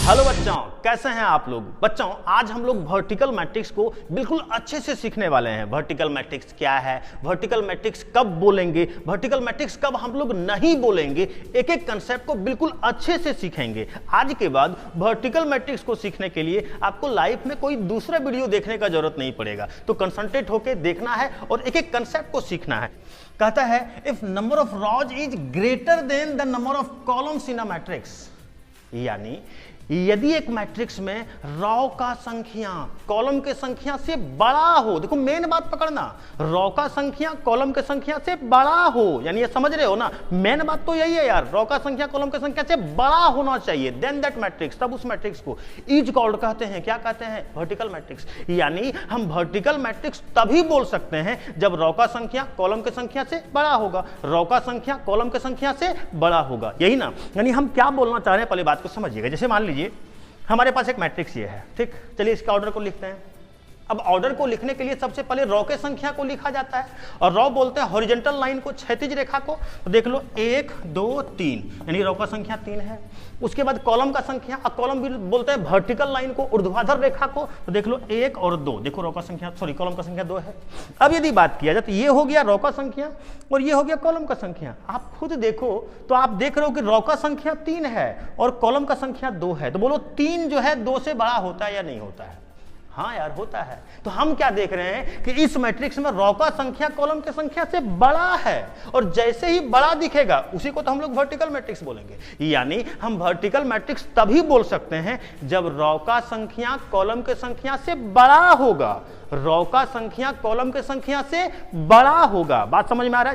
Hello बच्चों, कैसे हैं आप लोग। बच्चों, आज हम लोग वर्टिकल मैट्रिक्स को बिल्कुल अच्छे से सीखने वाले हैं। वर्टिकल मैट्रिक्स क्या है, वर्टिकल मैट्रिक्स कब बोलेंगे, वर्टिकल मैट्रिक्स कब हम लोग नहीं बोलेंगे, एक एक कंसेप्ट को बिल्कुल अच्छे से सीखेंगे। आज के बाद वर्टिकल मैट्रिक्स को सीखने के लिए आपको लाइफ में कोई दूसरा वीडियो देखने का जरूरत नहीं पड़ेगा, तो कंसंट्रेट होकर देखना है और एक एक कंसेप्ट को सीखना है। कहता है if number of rows is greater than the number of columns in a matrix, यानी यदि एक मैट्रिक्स में रॉ का संख्या कॉलम के संख्या से बड़ा हो, देखो मेन बात पकड़ना, रॉ का संख्या कॉलम के संख्या से बड़ा हो, यानी ये समझ रहे हो ना, मेन बात तो यही है यार, रॉ का संख्या कॉलम के संख्या से बड़ा होना चाहिए, देन दैट मैट्रिक्स, तब उस मैट्रिक्स को इज कॉल्ड कहते हैं। क्या कहते हैं? Vertical matrix. यानी हम वर्टिकल मैट्रिक्स तभी बोल सकते हैं जब रॉ का संख्या कॉलम के संख्या से बड़ा होगा, रॉ का संख्या कॉलम के संख्या से बड़ा होगा, यही ना। यानी हम क्या बोलना चाह रहे हैं, पहले बात को समझिएगा। जैसे मान लीजिए हमारे पास एक मैट्रिक्स ये है, ठीक, चलिए इसका ऑर्डर को लिखते हैं। अब ऑर्डर को लिखने के लिए सबसे पहले रॉ के संख्या को लिखा जाता है, और रॉ बोलते हैं हॉरिजॉन्टल लाइन को, क्षैतिज रेखा को। तो देख लो 1 2 3, यानी रॉ का संख्या 3 है। उसके बाद कॉलम का संख्या, और कॉलम भी बोलते हैं वर्टिकल लाइन को, ऊर्ध्वाधर रेखा को। तो देख लो 1 और 2, देखो रॉ का संख्या, सॉरी कॉलम का संख्या 2 है। अब यदि बात किया जाए तो ये हो गया रॉ का संख्या और ये हो गया कॉलम का संख्या। आप खुद देखो तो आप देख रहे हो कि रॉ का संख्या 3 है और कॉलम का संख्या 2 है। तो बोलो 3 जो है 2 से बड़ा होता है या नहीं होता है? हाँ यार, होता है। तो हम क्या देख रहे हैं कि इस मैट्रिक्स में रॉ का संख्या कॉलम की संख्या से बड़ा है, और जैसे ही बड़ा दिखेगा उसी को तो हम लोग वर्टिकल मैट्रिक्स बोलेंगे। यानी हम वर्टिकल मैट्रिक्स तभी बोल सकते हैं जब रॉ का संख्या कॉलम की संख्या से बड़ा होगा, रॉ का संख्या कॉलम की संख्या से बड़ा होगा। बात समझ में आ रहा है?